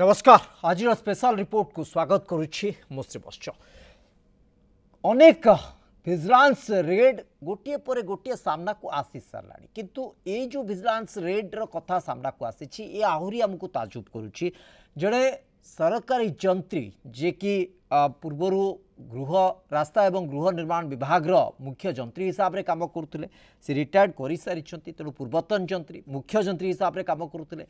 नमस्कार आज special report को स्वागत करुच्ची मुश्रीबश्च अनेक विजिलेंस रेड गोटे पर गोटे सामना को आसी सारा किंतु ये जो विजिलेंस रेड रो कथा सामना को आसी ये आहरी आमको ताजुब करुच्ची जड़े सरकारी जंत्री जे कि पूर्वर गृह रास्ता एवं गृह निर्माण विभाग मुख्य जंत्री हिसाब से काम करुले से रिटायर्ड कर सारी तेणु पूर्वतन जंत्री मुख्य जंत्री हिसाब से काम करुले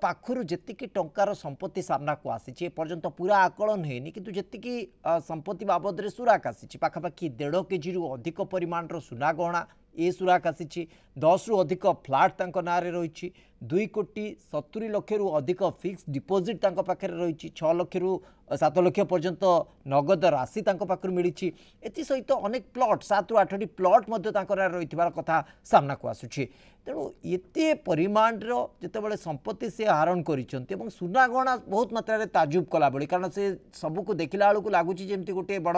पाखु जी टंकार संपत्ति सामना को आसी पर्यंत पूरा आकलन होनी कि जी संपत्ति बाबद सुराक आसी पाखापाखि 1.5 केजी रु अधिक परिमाण सुना गहना ये सुराक आसी 10 रु अधिक फ्लाट ना रही 2 कोटी 70 लक्ष रु अधिक फिक्स डिपोजिट पाखे रही 6 लक्ष रु 7 लक्ष पर्यंत नगद राशि पाखु मिली एथि सहित अनेक प्लॉट 7 रु 8 प्लॉट रही कथा सामना को आसुची तेणु ये परिमाण जितेबाला संपत्ति से आहरण कर सुना गहना बहुत मात्रा ताजुब कला बड़ी कारण से सबको देखला बेलू लगुच जमी गोटे बड़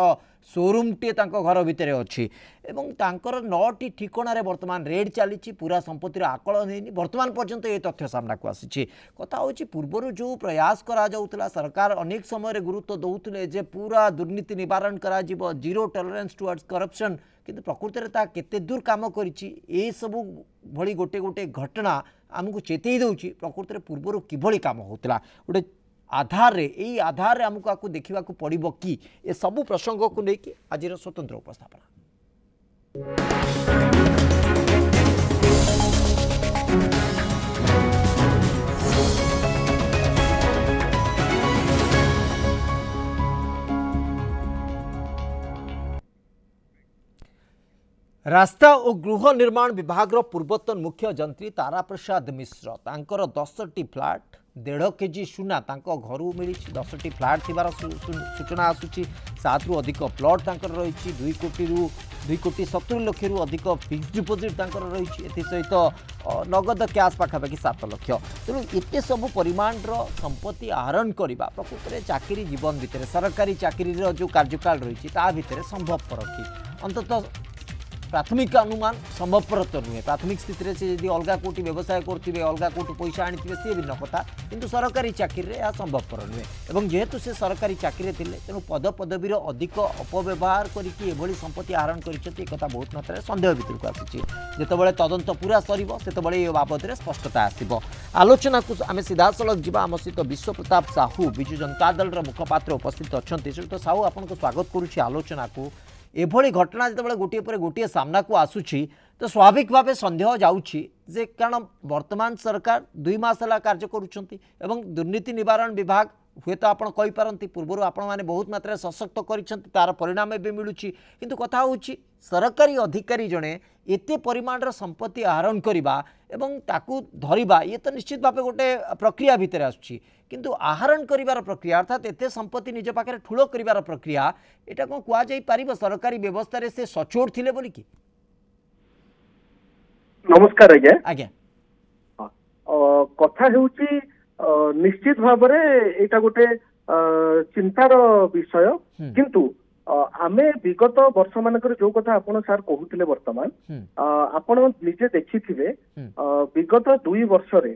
शोरूम टे घर भितर अच्छी तांकर 9टी ठिकाण बर्तमान रेड चली पूरा संपत्तिर आकलन होनी बर्तमान पर्यंत ये तथ्य सामना को आसी कथा हूँ पूर्वर जो प्रयास करा सरकार अनेक समय गुरुत्व दौले जे पूरा दुर्नीति निवारण करा जीरो टॉलरेंस टुवर्ड्स करप्शन किंतु प्रकृति में केते दूर काम करी सब भली गोटे गोटे घटना आमको चेतई दौची प्रकृति में पूर्वर किभली काम होता गोटे आधार यही आधार आमको आपको देखा पड़ो कि ए सबू प्रसंग को लेकिन आज स्वतंत्र उपस्थापना रास्ता और गृह निर्माण विभाग पूर्वतन मुख्य जंत्री तारा प्रसाद मिश्र तांकर 10टी फ्लाट 1.5 केजी सुना घर मिली 10टी फ्लाट थी सूचना आसूची 7 रु अधिक प्लॉट रही 2 कोटी 70 लक्ष रु अधिक फिक्स डिपोजिट रही सहित नगद कैश पाखापाखि 7 लक्ष तेणु एत सब परिमाण संपत्ति आहरण करने प्रकृत में चाकरी जीवन भितर सरकारी चाकरी जो कार्यकाल रही भितर संभवपर कि अंततः प्राथमिक अनुमान संभवपर तो नुहे प्राथमिक स्थिति से यदि अलग कोटी व्यवसाय करुवे अलग कोटी पैसा आनी सी भिन्न कथा किंतु सरकारी चाकरी में यह संभवपर नुहे और जेहेतु से सरकारी चाकरी थे तेणु पद पदवीर अधिक अपव्यवहार करके संपत्ति आहरण कर बहुत मात्रा सन्देह भितर को आसी जितेबाला तदंत पूरा सर ये बाबद में स्पष्टता आसब आलोचना को आम सीधा सड़क जा आम सहित विश्व प्रताप साहू विजु जनता दल मुखपात्र उपस्थित अच्छा श्रीयुक्त साहू आपको स्वागत करुच्ची आलोचना को एभली घटना जितेबाला गोटे पर गोटे सामना को आसूची तो स्वाभाविक भाव सन्देह जाऊँगी जे कारण वर्तमान सरकार 2 मास है कार्य करुँच दुर्नीति निवारण विभाग हुए तो आप पारती पूर्वर आपण मैंने बहुत मात्रा सशक्त कर परिणाम भी मिलूँ किंतु कथा हूँ सरकारी अधिकारी जड़े एते परिमाण संपत्ति आहरण करवा एवं ताकू धरिबा ये तो निश्चित भाव गोटे प्रक्रिया भितर आसुची किंतु आहरण करिवार प्रक्रिया अर्थात एते संपत्ति निज पाखे ठूल करिवार प्रक्रिया एटा कौन कुआ जाई पारिबो सरकारी व्यवस्था रे से सचोट थिले बोली कि नमस्कार आज्ञा आज्ञा कथा हेउची निश्चित भाव एटा गोटे चिंतार विषय किंतु आमे विगत वर्ष मानकर जो कथा आपण सार कहूतिले वर्तमान आपण निजे देखिथिबे विगत 2 वर्ष रे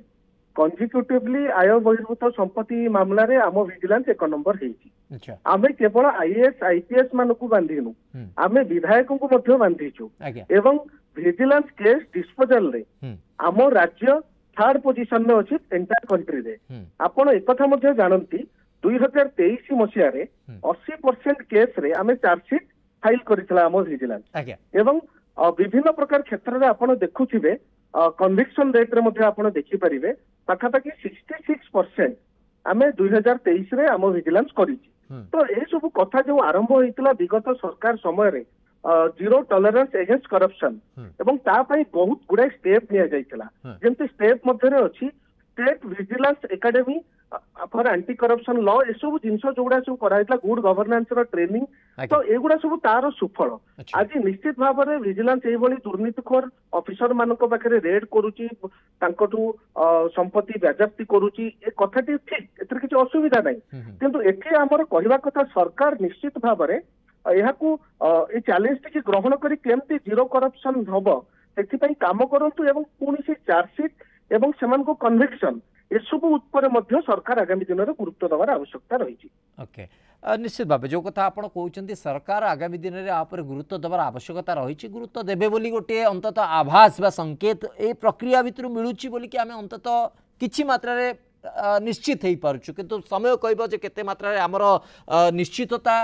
कंजिक्यूटिवली आय बहिर्भूत संपत्ति मामला रे आम विजिलेंस 1 नंबर हेछि आमे केवल आईएएस आईपीएस मानकु बांधिनु आमे विधायकों को मध्य बांधिछु एवं विजिलेंस केस डिस्पोजल रे आम राज्य 3rd पोजीशन में अछि एंटायर कंट्री रे आपण एक कथा मध्य जानंती 2023 मसिया रे 80% केस रे आमे चार्जशीट फाइल करितला आम विजिलेंस एवं विभिन्न प्रकार क्षेत्र रे आपण देखुथिबे कन्विक्शन रेट रे मध्य आपण देखि परिबे पाखापाखि 66% आमे 2023 रे आम विजिलेंस करिछि तो ए सब कथा जो आरंभ होइतला विगत सरकार समय रे जीरो टॉलरेंस अगेंस्ट करप्शन एवं ता पई बहुत गुडा स्टेप निया जाइतला जेंति स्टेप मध्य रे अछि state vigilance academy for anti corruption law ए सब जिंस जोगुडा सब कराइतला गुड गवर्नेंस रो ट्रेनिंग तो एगुडा सब तार सुफल आज निश्चित भाव में विजिलेंस एई भली दुर्नीतिखोर ऑफिसर मानक पाखरे रेड करूची तांकटू संपत्ति व्याजप्ति करूची ए कथाटी ठीक एतर किछ असुविधा नै किंतु एठी हमर कहिबा कथा सरकार निश्चित भाव में ए चैलेंज टी ग्रहण करी केमती जीरो करप्शन हबो सेथि पई काम करंतु एवं पुणी से चार्जशीट एवं सेमान को कन्विक्शन एसबू उपरे मध्य सरकार आगामी दिन में गुरुत्व देवार आवश्यकता रही। ओके निश्चित भाव जो कथा आप कहते सरकार आगामी दिन में आप गुरुत्व देवार आवश्यकता रही गुरुत्व देवे बोली गोटे अंततः आभास बा संकेत ए प्रक्रिया भितर मिलूची बोली कि आम अंततः किछि मात्रा निश्चित हो पार्छु किंतु समय कहब जे केते मात्रा आमर निश्चितता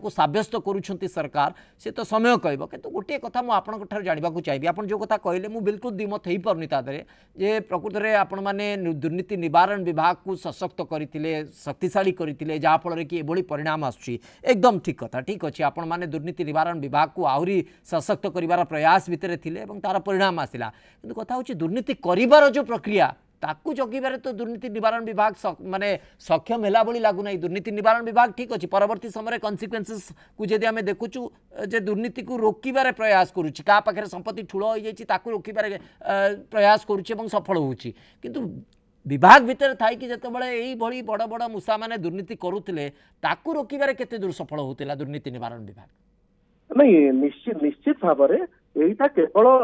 सब्यस्त करुछंती सरकार से तो समय कहब किंतु गोटे कथा मु आपन ठार जानिबा को चाहिए आपन जो कथा कहले मु बिल्कुल दिमत हो पारुनी तादरे जे प्रकृत रे आपण माने दुर्नीति निवारण विभाग को सशक्त करथिले शक्तिशाली करथिले जहा फल रे कि एभली परिणाम आछी एकदम ठीक कथा ठीक अछि आपण माने दुर्नीति निवारण विभाग को आहुरी सशक्त करिवार प्रयास भितरे थिले एवं तार परिणाम आसिला किंतु कथा होछि दुर्नीति करिवार जो प्रक्रिया ताकू जगिबारे तो दुर्नीति निवारण विभाग माने सक्षम हैला बोली लागु नै दुर्नीति निवारण विभाग ठीक अछि परवर्ती समय कन्सिक्वेंसेस को जदि आमे देखुचु जे दुर्नीति को रोकिबारे प्रयास करूछि का पाखरे संपत्ति ठुलो होई जायछि ताकू रोकिबारे प्रयास करूछि एवं सफल होउछि किंतु विभाग भितर थाई कि जते बळे एई भली बड़ बड़ मुसा माने दुर्नीति करूथिले ताकू रोकिबारे केते दूर सफल होउतिला दुर्नीति निवारण विभाग नै निश्चित भाबरे एईटा केवल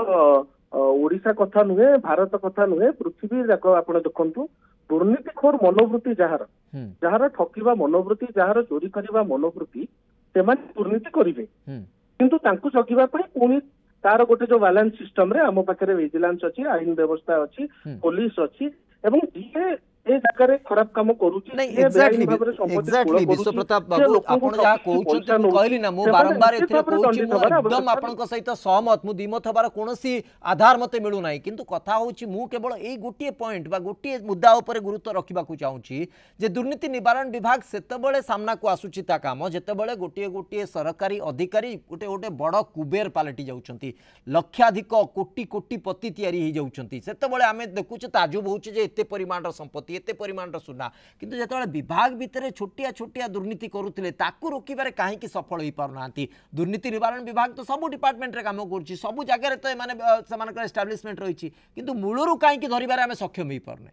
ओडिशा कथा नुहे भारत कथा नुहे पृथ्वी जाक आपण देखंतु दुर्नीतिखोर मनोवृत्ति जहार ठकिबा मनोवृत्ति जहार चोरी करबा मनोवृत्ति सेमाने दुर्नीति करिवे किंतु तांकु जगिबा पई पुनी तार गोटे जो बैलेंस सिस्टम रे आम पाखरे विजिलेंस अछि आईन व्यवस्था अछि पुलिस अछि एवं जे ए जगह रे खराब काम करूची नहीं एग्जैक्टली विश्व प्रताप बाबू आपण जा कहउछन मु कहली ना मु बारंबार एथरे कहउची मु एकदम आपनक सहित सहमत मु दिमत हबार कोनोसी आधार मते मिलु नाही किंतु कथा होउची मु केवल एई गोटिए पॉइंट बा गोटिए मुद्दा ऊपर गुरुत्व रखिबा को चाहूची जे दुर्नीति निवारण विभाग सेतबेले सामना को आसुची ता काम जेतबेले गोटिए गोटिए सरकारी अधिकारी गोटे गोटे बड़ कुबेर पालटी जाउछंती लक्षाधिक कोटी कोटीपति तयारी हो जाउछंती सेतबेले आमे देखुचे ताजुब होउची जे एते परिमाणर संपत्ति एते परिमाणर सुना किंतु जेतबेले विभाग भितर छोटिया छोटिया दुर्नीति करुथिले ताकू रोकिबारे काहे कि सफल होई पारनांती दुर्नीति निवारण विभाग तो सब डिपार्टमेंट रे काम करछि सब जगह रे तो माने समानकर एस्टैब्लिशमेंट रहिछि किंतु मूलरू काहे कि धरिबारे आमे सक्षम होई पारने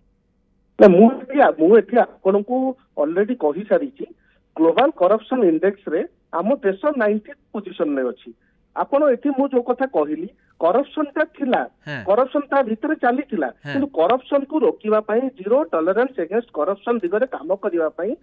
ना मु एठी आपनकू ऑलरेडी कहि सारिछि ग्लोबल करप्शन इंडेक्स रे आम देश 90 पोजीशन रे अछि आपण एठी मु जो कथा कहिली करप्शन ता थिला करप्शन ता भितर चली थिला किंतु करप्शन को रोकिबा पई जीरो टॉलरेंस अगेंस्ट करप्शन दिगरे काम करिबा पई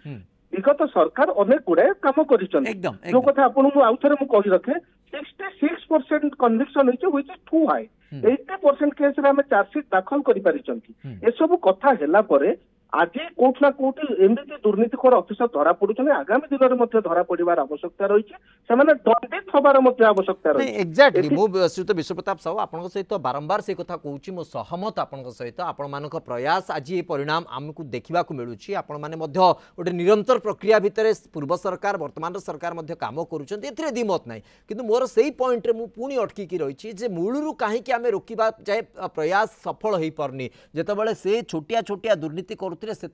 विगत सरकार अनेक गुडे काम करिछन जो कथा आपण मु आउथरे मु कहि रखे 66% कन्विक्शन होइछ which is too high 80% case रे हम चार्जशीट दाखल करि परिछंती ए सब कथा हेला परे आज कोठ ना कोठ एमती दुर्नीतिखोर अफिसर धरा पड़ुछन आगामी दिन में धरा पड़ार आवश्यकता रही दंडित हबार आवश्यकता रही एक्जाक्टली मु श्रीयुत विश्व प्रताप साहू आपन सहित बारंबार से कथा कहूँ मो सहमत आपन सहित आपण मान प्रयास आज ये परिणाम आमको देखा मिलूँ आपण मैंने गोटे निरंतर प्रक्रिया भितर पूर्व सरकार वर्तमान सरकार काम कर दिमत ना कि मोर से पॉइंट रे मु पुणी अटकी रही मूलू कहीं आम रोकवा जाए प्रयास सफल हो पारनी जितेबाला से छोटिया छोटिया दुर्नीति कर से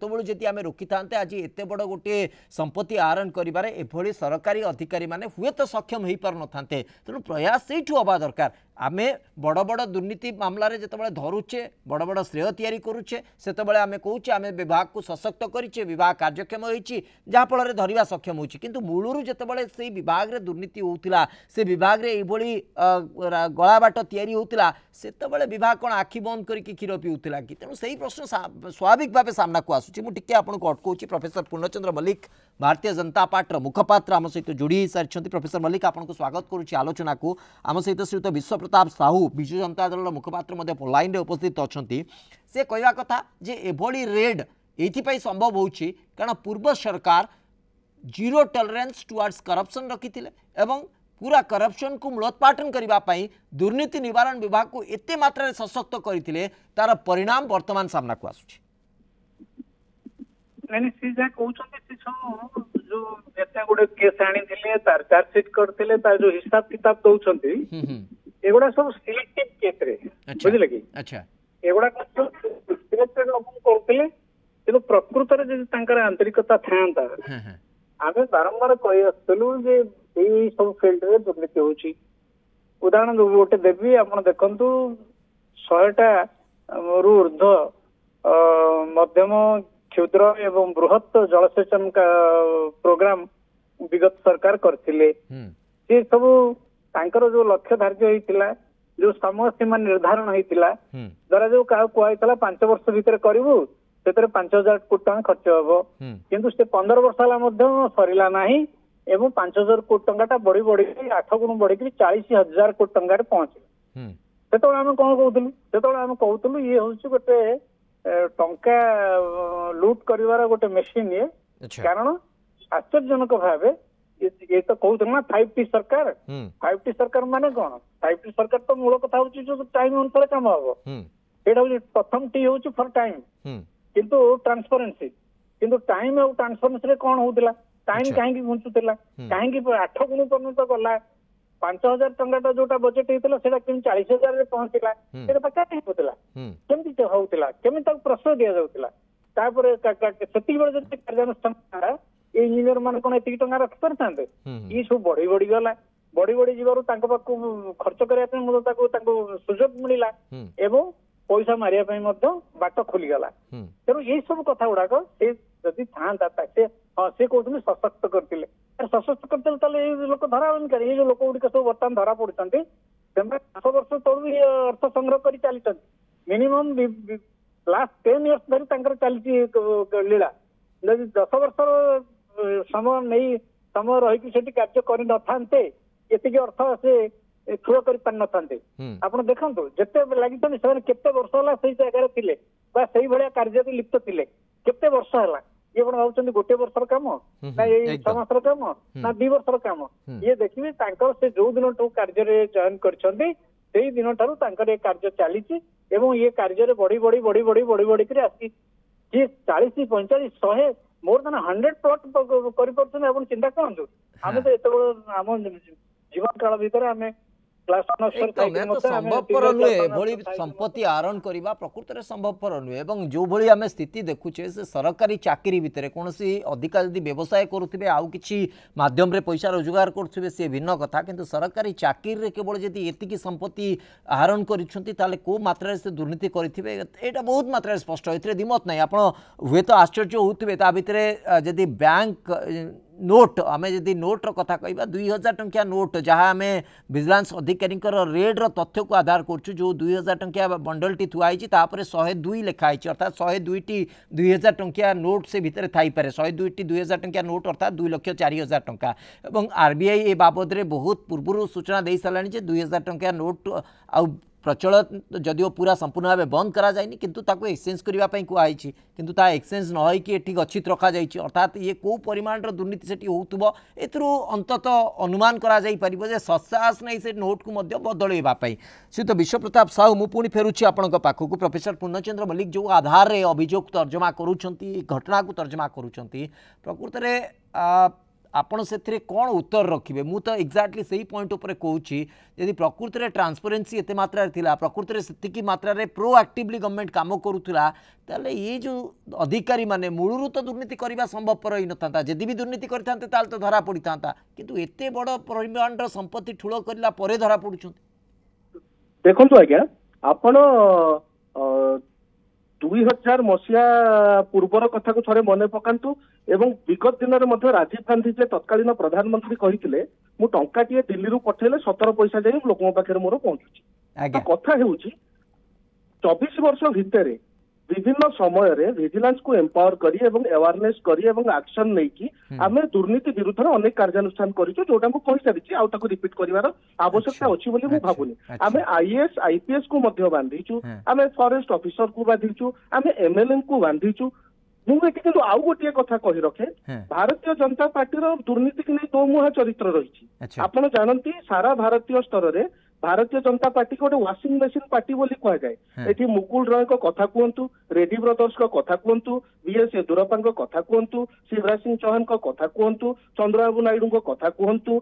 आम रोकी था आज एत बड़ गोटे संपत्ति आहरण करें एभली सरकारी अधिकारी माने हुए तो सक्षम हो पार न तेणु प्रयास से हवा दरकार आम बड़ बड़ दुर्नीति मामला रे जिते धरुचे बड़ बड़ श्रेय तैयारी करुचे से आम कहे आम विभाग को सशक्त करें विभाग कार्यक्षम होफल धरवा सक्षम होती किंतु मूलरू जिते से विभाग रे दुर्नीति होता से विभाग रे ये गला बाट तैयारी होता से विभाग कौन आखि बंद करके क्षीर पीऊला कि तेणु से प्रश्न स्वाभाविक भाव सामना को आसूँ मुझे आपको अटकाऊँ प्रोफेसर पूर्णचंद्र मल्लिक भारतीय जनता पार्टी मुखपात्र आम सहित जोड़ी सारी प्रोफेसर मल्लिक आपको स्वागत करुच्ची आलोचना को आम सहित श्रीयुत विश्व प्रताप साहू विजु जनता दल मुखपात्र लाइन रे उपस्थित अच्छा से कहवा कथा जे एभली रेड ये संभव होउछि कारण पूर्व सरकार जीरो टॉलरेंस टुवर्ड्स करप्शन रखी एवं पूरा करप्शन को मूलोत्पाटन करने दुर्नीति निवारण विभाग को एते मात्रा सशक्त करते तार परिणाम वर्तमान सामना को आसुछि जो एते गुडे केस आनी तार चार्जशीट करते तार जो हिसाब किताब दौरान एगुड़ा सब सिलेक्टिव केस रे बुझले कि अच्छा एगुड़ा सिलेक्टेड लोक करते किंतु प्रकृत रे जे तांकर आंतरिकता थांता आमे बारंबार कहि आसलु जे एई सब फील्ड रे दुर्नीति होची उदाहरण गोटे देवी आपण देखंतु 100टा रु ऊर्ध्व मध्यम क्षुद्र एवं बृहत जलसेचन का प्रोग्राम विगत सरकार करथिले ये सब तांकर जो लक्ष्य धार्य होइतिला जो समय सीमा निर्धारण होइतिला जरा जो का कहैतला 5 वर्ष भीतर करिवु से 5,000 कोटी टका खर्च हम किंतु से 15 वर्ष है सरला ना एवं 5,000 कोटी टका बढ़ी बढ़ी 8 गुण बढ़ी 40,000 कोटी टका पहुंचे से आम कौन कहूँ से आम कहूँ ये हूँ गोटे टंका लुट कर गोटे मेसीन ये कारण आश्चर्यजनक भाव ये तो कहते ना 5T सरकार 5T सरकार माने कौन 5T सरकार तो मूल कथा हूँ जो टाइम अनुसार काम हम ये प्रथम टी हूँ फॉर टाइम किंतु ट्रांसपेरेंसी किंतु टाइम और ट्रांसपेरेंसी रे कौन होता टाइम कहीं घुंचुला कहीं 8 गुण पर्यंत गला 5,000 टंका जोटा बजेट होता है 40,000 पहुंचला कहीं होता केमती होता केमी प्रश्रय दि जाऊला से कार्यानुष्ठान इंजीनियर मान कौन एति टंका रखी पारे ये सब बढ़ी बढ़ी गला बढ़ी बढ़ी जीवर खर्च करने सुजोग मिलला एवं पैसा मारिया बाट खोलीगला तेणु ये सब कथा गुड़ाक जदि था हाँ से कहते सशक्त करते सशक्त करते लोक धरा ये जो लोक गुड़िक सब बर्तमान धरा पड़ते 5 वर्ष तलू ये अर्थ संग्रह कर चली मिनिमम लास्ट 10 इयर्स धरी चली लीला 10 वर्ष समय नहीं समय रही कार्य कर ये अर्थ से ठूल कर आप देखो जिते लगी केते वर्ष है से जगह थे से भाया कार्य लिप्त थे केते वर्ष है ये कौन भाव गोटे वर्षर काम ना ये 6 मासर काम ना 2 वर्षर काम ये देखिए से जो दिन कार्य जॉइन कर दिन कार्य चली ये कार्य बढ़ी बढ़ी बढ़ी बढ़ी बढ़ी बढ़ी कर आसी 40 45 100 मोर देन 100 प्लॉट कर चिंता करूँ आम तो एत आम जीवन काल भितर आम संभवपर नुहे भली संपत्ति आरोहण करने प्रकृत में संभवपर नुहे और जो भली आम स्थिति देखुचे से सरकारी चाकरी भितर कौन अधिका जदि व्यवसाय करुवे आउ कि माध्यम रे पैसा रोजगार करुवे सी भिन्न कथा किंतु सरकारी चाकरी केवल जदि एतिकी संपत्ति आहरण कर कौ मात्रा से दुर्नीति करेंगे यहाँ बहुत मात्रा स्पष्ट ए दिमत ना आप हुए तो आश्चर्य होते भितर जदि बैंक नोट आम जदि नोट्र कथा कह 2,000 टंकिया नोट जहाँ आम विजिलेंस अधिकारी रेड तथ्य को आधार कर जो 2,000 टंकिया बंडलटी थुआई 102 लिखाई अर्थात 102टी 2,000 टंकिया नोट से भितर थाईपे 102टी 2,000 टंकिया नोट अर्थात 2,04,000 टंका और आरबीआई ए बाबद बहुत पूर्व सूचना दे साराणी 2,000 टंकिया नोट आ प्रचलन जदिव पूरा संपूर्ण भाव बंद करा जायनि किंतु ताको एक्सचेंज करने कहुई किंतु ता एक्सचेंज न होइकि गच्छित रखा जाइछि अर्थात ये को परिमाण दुर्नीति सेठी होउतबो एथरु अंतत अनुमान करा जाई परिबो जे सत्साहस नहीं से नोट को मध्य बदलैबा पई श्रीयुत विश्वप्रताप साहू मु पुणी फेरुछि आपनक पाखकु प्रोफेसर पूर्णचंद्र मल्लिक जो आधार रे अभियोग तर्जमा करूछंती घटना को तर्जमा करूछंती प्रकृत रे आपण से कौन उत्तर रखिए मु तो एक्जाक्टली सही पॉइंट उपर कहूँ यदि प्रकृत में ट्रांसपेरेंसी एत मात्रा थिला प्रकृत में सेतिकी मात्रा रे प्रोएक्टिवली गवर्नमेंट काम करूला ताले ये जो अधिकारी माने मूलरू तो दुर्नीति करने संभवपर ही न था जदि भी दुर्नीति करते तो धरा पड़ी था किंतु एते बड़ परिमाण संपत्ति ठूल करला परे धरा पड़ुछन देखंतु आज्ञा आपण 2000 मसीहा पूर्वर कथा को थोड़े मन पकांतु एवं विगत दिन में राजीव गांधी जे तत्कालीन प्रधानमंत्री कही मु टंकाटे दिल्ली रू पठेले 17 पैसा जाई लोकों पाखे मोर पहुंचुची कथा हेउची 24 वर्ष भितर विभिन्न समय रे विजिलेंस को एम्पावर करी एवं अवेयरनेस करी एवं एक्शन नहीं की आमे दुर्नीति विरुद्ध रे अनेक कार्यानुष्ठान करिछु जोटा मु कहि सारिछि आउ ताको रिपीट करिवार आवश्यकता अछि बोली मु भाबुनी आमे आईएएस आईपीएस को मध्य बांधिछु आमे फॉरेस्ट ऑफिसर को बांधिछु आमे एमएलए को बांधिछु मुझे किंतु आउ गोटे कथा कही रखे भारतीय जनता पार्टी दुर्नीति की नहीं दो मुहा चरित्र रही आपड़ जानती सारा भारतीय स्तर में भारतीय जनता पार्टी को वाशिंग मशीन पार्टी बोली कह जाए एटी मुकुल रॉय को कथा कहतु रेड्डी ब्रदर्स को कथा कहतु बीएस येदुरप्पा कथा कहतु शिवराज सिंह चौहान को कथा कहतु चंद्रबाबू नायडू को कथा कहतु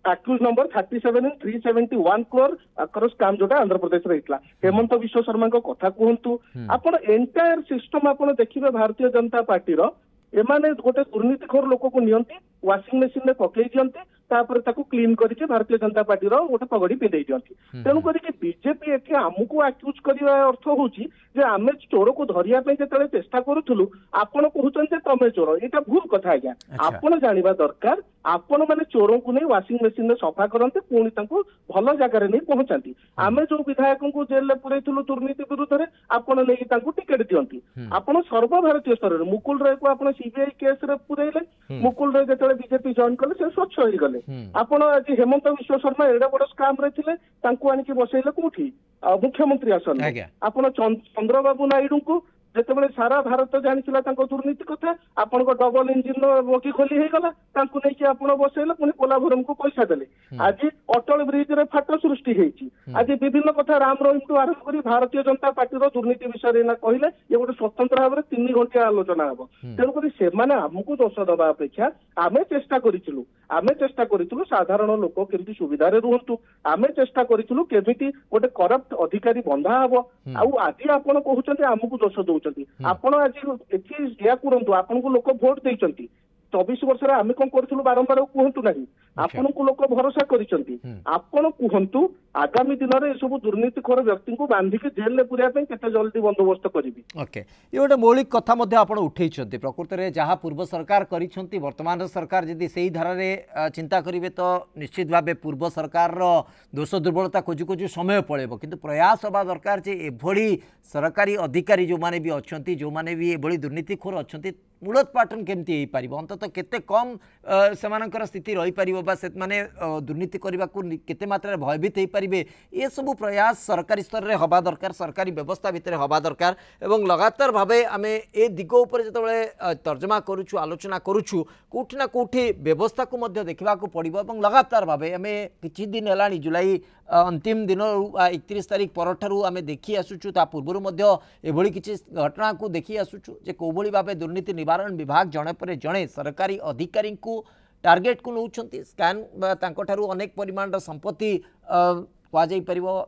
accused number 37 and 371 crore across काम जोटा आंध्र प्रदेश रे इतला हेमंत विश्व शर्मा को कथा कहतु आपण एंटायर सिस्टम आपण देखिबे भारतीय जनता पार्टी रो एमाने गोटे दुर्नीतिखोर लोक को नियंती वाशिंग मशीन में पकई दियंती तापर ताकू क्लीन करके भारतीय जनता पार्टी रो गोटे पगड़ी पिंधई दियंती तेणु करके बीजेपी एठी हमकू अक्यूज करबा अर्थ होची जे आमे चोर को धरिया पे जेतले चेष्टा करूथुलु आपण कहउछन जे तमे चोर एटा भूल कथा आज्ञा आपण जानिबा दरकार आपण मैंने चोरों को नहीं वाशिंग मशीन में सफा करते पुणी भल जगार नहीं पहुंचाती आम जो विधायक को जेल पुरई दुर्नीति विरुद्ध में आपण नहीं टिकेट दिखती आपण सर्वभारतीय स्तर में मुकुल राय को आप सीबीआई केस रे पुरैले मुकुल राय जो बीजेपी जॉइन कले से स्वच्छ हो गले आपण आज हेमंत विश्व शर्मा एडा बड़ स्काम रे थिले तांको आनिक बसैले कोठी मुख्यमंत्री आसन आपण चंद्रबाबू नायडू को जिते सारा भारत जानी दुर्नीति कथा आपण डबल इंजिन बगी खोली होगा नहीं बसैले पुणी पोलाभरम को पैसा देले आज अटल ब्रिज रे फाट सृष्टि होती आज विभिन्न कथा राम रहीम आरंभ कर भारतीय जनता पार्टी दुर्नीति विषय कहले ये गोटे स्वतंत्र भाव में 3 घंटा आलोचना हम तेणुक से आमको दोष दबा अपेक्षा आम चेष्टा करूँ साधारण लोक केमती सुविधा रुहतु आम चेष्टा करूँ केमी गोटे करप्ट अधिकारी बंधा हम आज आप कहते आमको दोष दौरान आपण आज या करतु आपन को लोक भोट देइचंती 24 वर्ष आम कौन करूँ बारंबार कहतु ना आपण को लोक भरोसा करिसंती आपण कहतु आगामी दिन में सब दुर्नीतिखोर व्यक्ति को बांधिक जेल में पुरिया केते जल्दी बंदोबस्त करी ओके ये गोटे मौलिक कथा मध्य आपण उठेइछंती प्रकृत में जहाँ पूर्व सरकार करिसंती वर्तमान सरकार जदि सेही धारा रे चिंता करिवे तो निश्चित भाव पूर्व सरकार रो दोष दुर्बलता खोजु खोजु समय पड़ेबो किंतु प्रयास होबा दरकार जे एभली सरकारी अधिकारी जो माने भी अछंती जो माने भी एभली दुर्नीतिखोर अछंती मूलोत्पाटन केमती हो पार अंततः केते कम सेमानकर स्थिति रही पारिबो बा से माने दुर्नीति करने को केते मात्रा भयभीत हो पारे ये सब प्रयास सरकारी स्तर में हवा दरकार सरकारी व्यवस्था भितर हवा दरकार एवं लगातार भाव आम ए दिग उपर जो तर्जमा करुचु आलोचना करुचु कोठी ना कोठी व्यवस्था को मध्य देखा पड़ो और लगातार भाव आम किछि दिन है जुलाई अंतिम दिन 31 तारीख पर आम देखी आसुचु ता पूर्व एभली किछि घटना को देखी आसुचु जे कोभली भाव दुर्नीति निवारण विभाग जड़े पर जड़े सरकारी अधिकारी को टार्गेट को नौकरी स्कैन तांको अनेक परिमाण संपत्ति कहुपर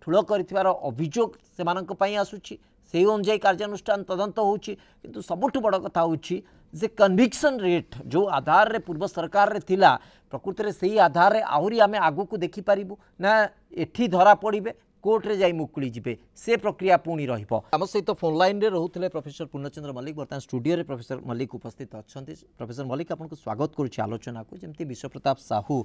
ठूल कर अभियोग से आसूची से अनुजाई कार्यानुष्ठान तदंत होची किंतु सबुठ बड़ कथा होची जे कन्विक्शन रेट जो आधार रे पूर्व सरकार रे थिला प्रकृति रे सही आधार रे आहुरी आमे आगु को देखि पारिबु ना एठी धरा पड़िबे कोर्ट रे जाई मुकुली जिबे से प्रक्रिया पुणी रहिबो। आम सहित फोन लाइन रे रहुतले प्रोफेसर पूर्णचंद्र मल्लिक वर्तमान स्टूडियो रे प्रोफेसर मल्लिक उपस्थित अछंती। प्रोफेसर मल्लिक आपन को स्वागत करूछि आलोचना को जेमती विश्व प्रताप साहू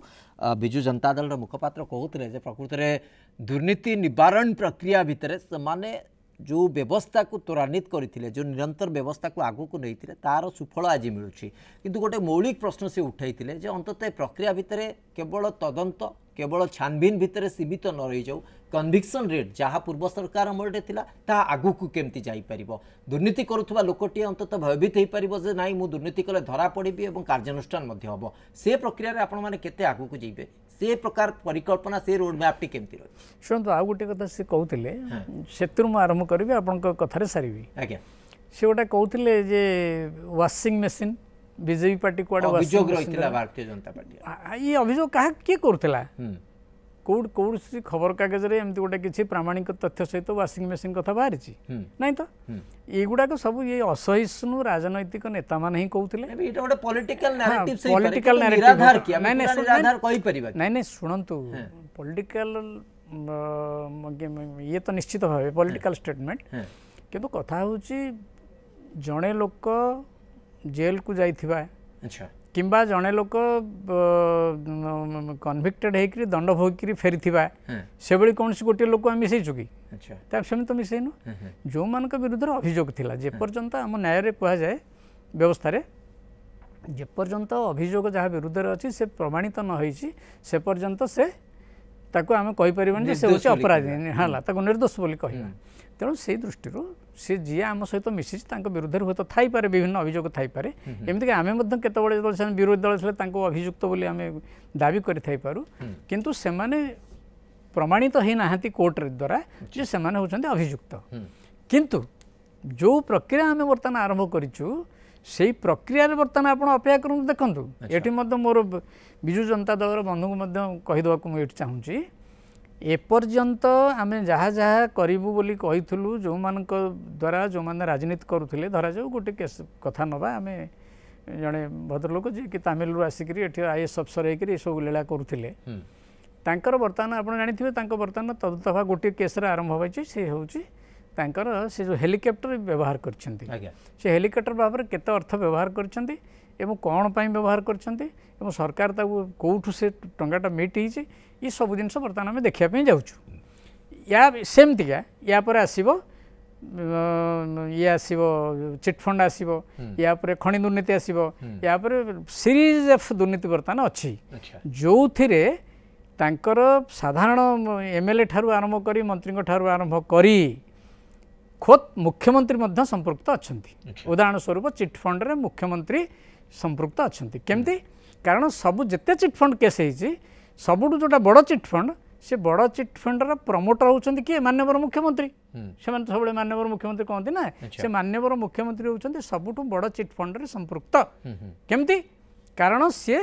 बिजु जनता दल रो मुखपात्र कहउतले जे प्रकृति रे दुर्नीति निवारण प्रक्रिया भितरे समाने जो व्यवस्था को त्वरान्वित करते जो निरंतर व्यवस्था को आगू को नहीं तार सुफल आज मिलूँ किंतु गोटे मौलिक प्रश्न से उठाई जे अंततः प्रक्रिया भितर केवल तदंत केवल छानबीन भितर सीमित न रही जाऊ कन्विक्शन रेट जहाँ पूर्व सरकार अमल ता आगू को केमती जापर दुर्नीति करुवा लोकटी अंततः भयभीत हो पार जे नाई मु दुर्नीति कले धरा पड़ी और कार्यानुष्ठान हम से प्रक्रिया आपण मैंने केते आगू को जाइबे से प्रकार परिकल्पना से रोड मैप टी केमती रही शुणु आ गोटे कथा से कहते से आरंभ करी आपण कथार सारी आज्ञा से गोटे कहते जे वाशिंग मशीन बीजेपी पार्टी कुआडे अभियोग रहितला भारतीय जनता पार्टी ये अभियोग कहा किए करुला कौट कौट खबर कागज रे एमती गोटे किसी प्रामाणिक तथ्य सहित वाशिंग मशीन कथा बाहरी ना तो युवाक सब ये असहिष्णु राजनैतिक नेता मान ही कहते पॉलिटिकल नाई शुणु पॉलिटिकल ये तो निश्चित भाव पॉलिटिकल स्टेटमेंट किंतु कथा हूँ जड़े लोक जेल को जाइथिबा किंबा जड़े लोक कन्विक्टेड होकर दंड भोग फेरी से भली कौन गोटे लोक आम मिसईचु कि सेम तो मिसईनु जो मान विरुद्ध अभियोग थिला जेपर्यंत आम न्याय कहुए व्यवस्था जेपर्यंत अभियोग जहाँ विरुद्ध अच्छी से प्रमाणित न होईची से पर्यंत से ताको आम कहीपर से हूँ अपराधी है निर्दोष बोली कहना तेणु से दृष्टि सी जी आम सहित मिसी विरुद्ध हूँ तो थाईपे विभिन्न अभियोग थाईपे एमती आम केतबे जो विरोधी दल थे अभियुक्त बोली आम दाबी करूँ किंतु से प्रमाणित ही ना कोर्ट द्वारा जे से होती अभियुक्त किंतु जो प्रक्रिया आम बर्तमान आरंभ करूँ से प्रक्रिया बर्तमान आप अपेक्षा करूँ देखूँ ये मोर विजु जनता दल बंधु को कहीदेवा मुझे चाहूँगी एपर्यंत आम जहाँ जहाँ करूँ बोली कहीलु जो मान द्वारा जो मैंने राजनीति करुले धरा जाऊ गोटे केस कथा नवा आम जड़े भद्रलोक जी कि तामिलू आसिक आईएएस अफसर होकर सब लीला करुले बर्तमान आप जानी बर्तमान तदंत भाव गोटे केस आरंभ होती से हूँ से जो हेलिकप्टर व्यवहार कर हेलिकप्टर भाव में केते अर्थ व्यवहार कर एवं कौन पाई व्यवहार करछन्ती एवं सरकार ताकू कोठू से टंगाटा मिट होइछि ई सब जिनस बर्तमान आम देखा जाऊँ या सेमतिका या पर आसीबो ये आसीबो चिटफंड आसीबो या पर खनि दुर्नीति आसीबो या पर सीरीज ऑफ दुर्नीति बर्तमान अच्छी जो थिरे तांकर साधारण एमएलए ठारू आरंभ करी मंत्री ठारू आरंभ करी खोद मुख्यमंत्री मध्य संपृक्त अच्छी उदाहरण स्वरूप चिटफंड रे मुख्यमंत्री संपृक्त अच्छी केमती कारण सबु जिते चिटफंड केस होती सबुठू जोटा बड़ चिटफंड से बड़ चिटफंडर प्रमोटर होती किए माननीय मुख्यमंत्री से सब माननीय मुख्यमंत्री कहते ना से माननीय मुख्यमंत्री होती सबुठू बड़ चिटफंड रे संपृक्त केमती कारण सी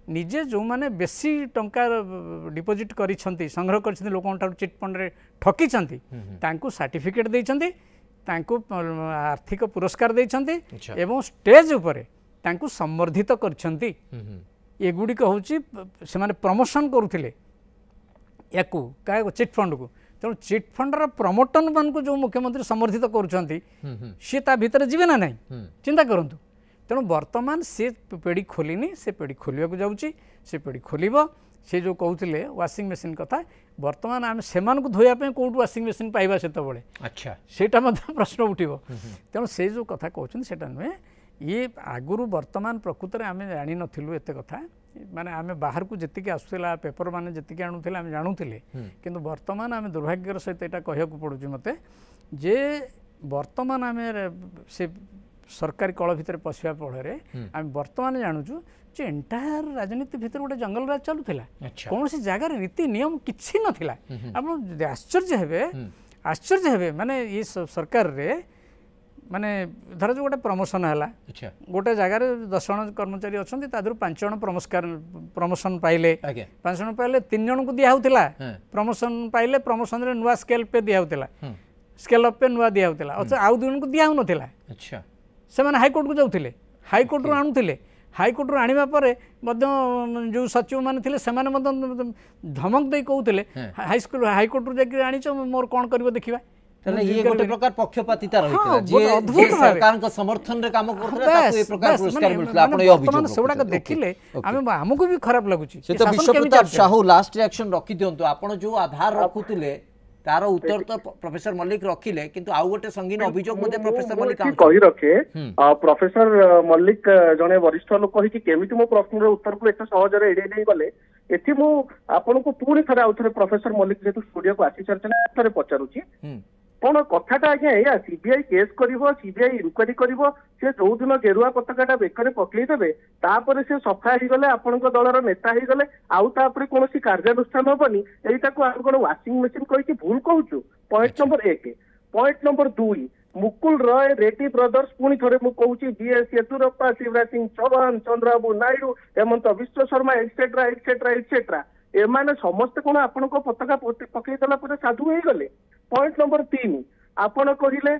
निजे जो माने बेसी टंका डिपोजिट करिसंती संग्रह करिसंती लोकन ठार चिटफंड रे ठकीसंती तांकू सर्टिफिकेट देइसंती तांकू आर्थिक पुरस्कार देइसंती एवं स्टेज उपरे तांकू संवर्धित करिसंती एगुडी कहउची से माने प्रमोशन करूथिले याकू काय चिटफंड को तेणु चिटफंड रा प्रमोटन मान को जो मुख्यमंत्री समर्थित करुछंती सी ता भीतर जीवे ना नहीं चिंता करंतु तेणु बर्तमान से पेड़ी खोलिनी से पेड़ी खोलिया को जाउची से पेड़ी खोलिबो से जो कहते वाशिंग मशीन कथा बर्तमान आम से धोया कौट वाशिंग मशीन पाइबा से अच्छा सेटा प्रश्न उठिबो तेणु से जो कथा कहते सेटा नुहे ये आगुरु वर्तमान प्रकृत में आम जानी नथिलु एते कथा माने आम बाहर को जीक आसूला पेपर मान जी आणुले आम जानूले किंतु वर्तमान आम दुर्भाग्यर सहित यहाँ कहूँ पड़ू मत जे वर्तमान आम से सरकारी कल भितर पशिया फल आम वर्तमान जानूँ जे एंटायर राजनीति भितर गोटे जंगल राज चलूला कौन सी जगार रीति नियम किसी नाला आप आश्चर्य हे माने ये सरकार रे माने धर जो गोटे प्रमोशन है गोटे जगार 10 जन कर्मचारी अच्छा तादर 5 जन प्रमोशन पाइले 5 जन पाइले 3 जन को दिया प्रमोशन पाइले प्रमोशन रे नुआ स्केल पे दिया स्केल अप पे नुआ दिया अच्छा आउ 2 जन को दिया होनथिला से माने हाईकोर्ट को जाउथिले हाईकोर्ट रू आणुथिले हाईकोर्ट रू आनिबा परे मध्य जो सचिव माने थिले से माने मध्य धमक दे कहउथिले हाईकोर्ट रू जाके आनिचो मोर कोन करबो देखिबा ये गोटे प्रकार पक्षपातिता रहितला जे सरकार को समर्थन रे काम करथला ताको ए प्रकार पुरस्कार मिलथला आपण ए अभियोग सेवडा को देखिले हमको भी खराब लागुची से तो विश्वप्रताप साहू लास्ट रिएक्शन रखी दियंतु आपण जो आधार रखुतिले तार उत्तर तो प्रोफेसर मल्लिक रखिले किंतु आउ गोटे संगीन अभियोग मध्ये प्रोफेसर मल्लिक कहि रखे प्रोफेसर मल्लिक जने वरिष्ठ लोक कहि कि केमिति मो प्रश्न रे उत्तर को एत सहज रे एडे नै गले एथि मु आपण को पूरी थरे आउ थरे प्रोफेसर मल्लिक जेतु स्टूडियो को आसी चर्चा थरे पचारुची कौन कथाटा आज्ञा या सीबीआई केस करिवो सीबीआई इनक्वारी करिवो से जो दिन गेरुआ पताकाटा बेकरे पकई देबे तापर से सफा ही गले आपनक दलर नेता ही गले आउ तापर कोनोसी कार्यानुष्ठान होबनी एटा को आप कोन वाशिंग मशीन कहि कि भूल कहूछु point number 1 point number 2 Mukul Roy Reddy brothers पुणी थोड़े मु कहूची BS Yediyurappa Shivraj Singh Chouhan Chandrababu Naidu Hemant Biswa Sarma etcetera etcetera etcetera एमाने समस्त कोन आपण को पताका पकई देला पर साधु हे गले पॉइंट नंबर 3 आपण कहिले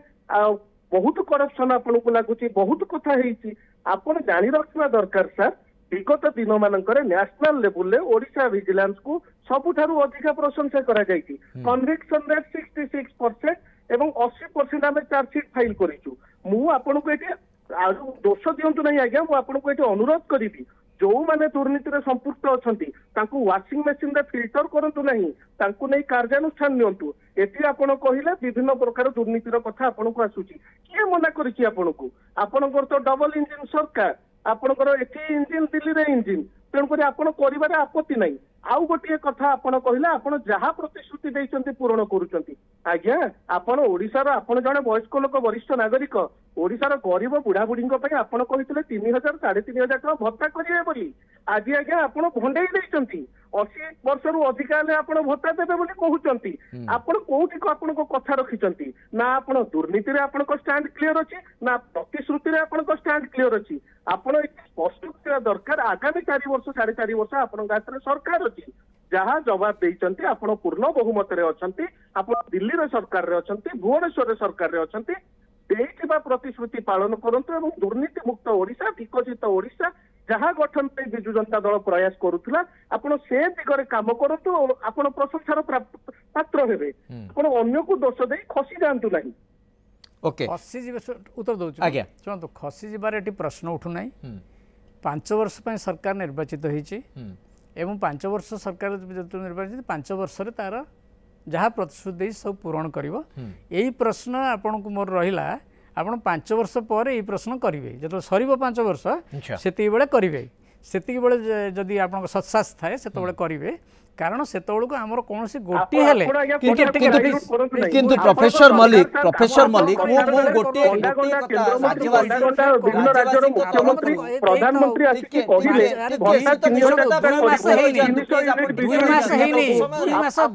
बहुत करप्शन आपण को लागुची बहुत कथा हेची आपण जानि रखवा दरकार सर विगत दिन मानकर नेशनल लेवल ले ओडिशा विजिलेंस को सबुठारु अधिक प्रशंसा करा जायछि कन्विक्शन रेट 66% एवं 80% आमे चार्जशीट फाइल करिछु मु आपण को एटी दोष दियंतु नै आज्ञा मु आपण को एटी अनुरोध करिबी जो माने दुर्नीति रे संपुक्त अछंती तांकू वाशिंग मशीन रे फिल्टर करंतु नहीं तांकू नै कार्यानुष्ठान नियंतु एटी आपण कहिले विभिन्न प्रकार दुर्नीतिर कथा आपण को आसुची किए मना करिछि आपणकर तो डबल इंजिन सरकार आपणकर एटी इंजिन दिल्ली रे इंजिन तेणु करी आपण करिबारे आपत्ति नहीं आउ गोटे कथा आपण कहिले आपण जहा प्रतिश्रुति दैछंती पूर्ण करूछंती आज्ञा आपण ओडिसा रो आपण जने वयस्क लोक वरिष्ठ नागरिक ओडिसा रो गरीब बुढ़ा बुढ़ी पई आपण कहितले 3000 3500 टका भत्ता करिवे बोली आज आज्ञा आपण भंडेई दैछंती 80 वर्ष रु अधिक आले आपण भत्ता देबे बोली कहउचंती आपण कोठी को आपण को कथा रखिचंती ना आपण दुर्नीति रे आपण को स्टैंड क्लियर अछि ना प्रतिश्रुति रे आपण को स्टैंड क्लियर अछि आपण स्पष्ट करा दरकार आगामी 4 वर्ष 4.5 वर्ष आपण गात्र सरकार अछि जहाँ जवाब देइचंती आपण पूर्ण बहुमत रे अछंती आपण दिल्ली रे सरकार रे अछंती भुवनेश्वर रे सरकार रे अछंती देइथिबा प्रतिश्रुति पालन करंतु एवं दुर्नीति मुक्त ओडिशा विकसित ओडिशा जहाँ गठन पे बिजु जनता दल प्रयास करुथला आपण से दिगरे काम करंतु आपण प्रशंसार पात्र हेबे आपण अन्य को दोष देई खसी जानतु नाही ओके खसी जीव उत्तर दउछु आज्ञा सुनतो खसी जीवार एटी प्रश्न उठु नाही 5 वर्ष पर सरकार निर्वाचित होती एवं 5 वर्ष सरकार जो निर्वाचित 5 वर्ष तार जहाँ प्रतिश्रुति सब पूरण कर यही प्रश्न आपण को मोर रहा आपण 5 वर्ष पर यही प्रश्न करेंगे जो सर 5 वर्ष से करेंगे से जदि आप सत्साहस थाए से करेंगे कारण से आमर कौन गोटे किंतु प्रोफेसर मलिक गोटे प्रधानमंत्री आसिक कहिले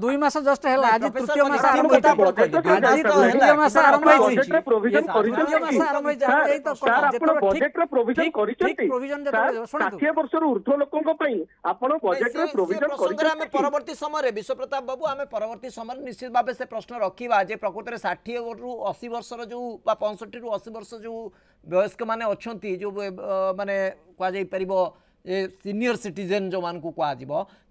2 मास जस्ट है आज तृतीय मास आरंभ तृतीय मास आरंभ होइछि प्रोविजन करिसेंति सर आपण बजेट रे प्रोविजन करिसेंति प्रोविजन जतो 60 वर्ष रो ऊर्ध्व लोकन पई आपण बजेट रे प्रोविजन करिसेंति परवर्ती समय विश्वप्रताप बाबू आम परवर्ती समय निश्चित भाव से प्रश्न रखा जे प्रकृत में 60 रु 80 वर्षर जो 65 रु 80 वर्ष जो वयस्क मैंने अच्छा जो माने कह सीनियर सिटीजेन जो मान को कह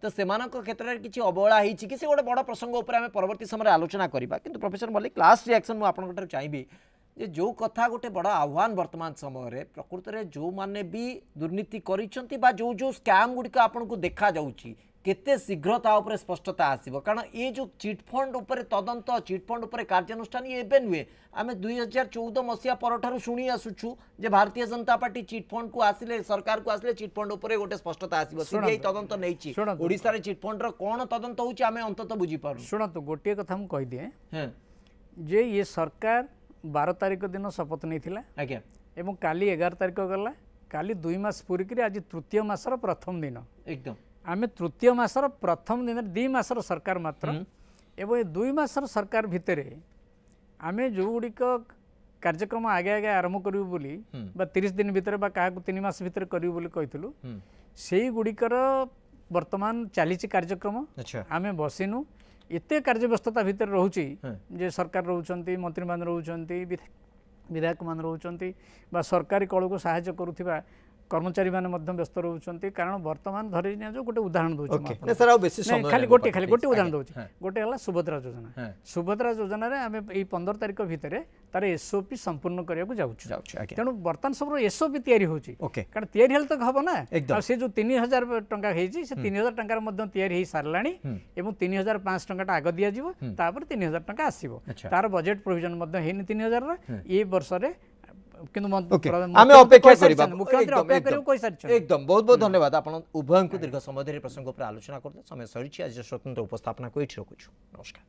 तो से क्षेत्र में किसी अवहेला होती कि गोटे बड़ प्रसंग उपर आम परवर्ती समय आलोचना करवा किंतु प्रोफेसर मलिक लास्ट रिएक्शन मुझे आपंठ चाहिए जे जो कथा गोटे बड़ आह्वान वर्तमान समय प्रकृत में जो मैंने भी दुर्नीति करिसेंति बा जो जो स्कैम गुड़िक आपन को देखा जाउची केते शीघ्र ता ऊपर स्पष्टता आसीबो कारण ये जो चिटफंड ऊपर तदंत चिटफंड ऊपर कार्यानुष्ठान ये एबे नुहे आम 2014 मसीहा परठारु शुणी आसुछु जे भारतीय जनता पार्टी चिटफंड को आसिले सरकार को आसिले चिटफंड ऊपर गोटे स्पष्टता आसीबो सीबीआई तदंत नैछि ओडिसा रे चिटफंड रो कोन तदंत होछि आमे अंतत बुझी पारु सुनतो गोटे कथा हम कहि दिए जे ये सरकार 12 तारिख दिन शपथ नहीं आज्ञा एवं काली 11 तारिख गला काली 2 मास पूरी आज तृतीय मासर प्रथम दिन एकदम आम तृतीय मासर प्रथम दिन 2 मासर सरकार मात्र एवं 2 मासर सरकार भितर आम जो गुड़िक कार्यक्रम आगे आगे आरंभ करूँ बोली 30 दिन भितर क्या 3 मास भितर करूँ बोली कहीलु से गुड़िकर वर्तमान चली कार्यक्रम आम बसिनु एते कार्यव्यस्तता भितर रोचे जे सरकार रोचंती मंत्री मान रोचंती विधायक मान रोचंती बा सरकारी कल को सहायता करुथिबा कर्मचारी माने मध्यम व्यस्त रोचंती कारण वर्तमान धरि ने जो गोटे उदाहरण दोछु सर आउ बेसी समय खाली गोटे उदाहरण दोछु गोटे हला सुभद्रा योजना रे आमे ए 15 तारिख भितर तार एसओपी संपूर्ण करिया को जाउछु तेनु वर्तमान सब एसओपी तयारी होची कारण तयारी हेल तक हबो ना से जो 3000 टंका हेची से 3000 टंका मध्य तयारी हे सारलाणी एवं 3500 टंका आग दिया जिवो तापर 3000 टंका आसीबो तार बजेट प्रोविजन मध्य हेनी 3000 ए वर्ष रे आमे अपेक्षा करिबा एकदम बहुत बहुत धन्यवाद आपण उभय को दीर्घ समय धरि प्रसंग पर आलोचना करते समय सरिछि आज स्वतंत्र उपस्थापना को एठी रखुछु नमस्कार।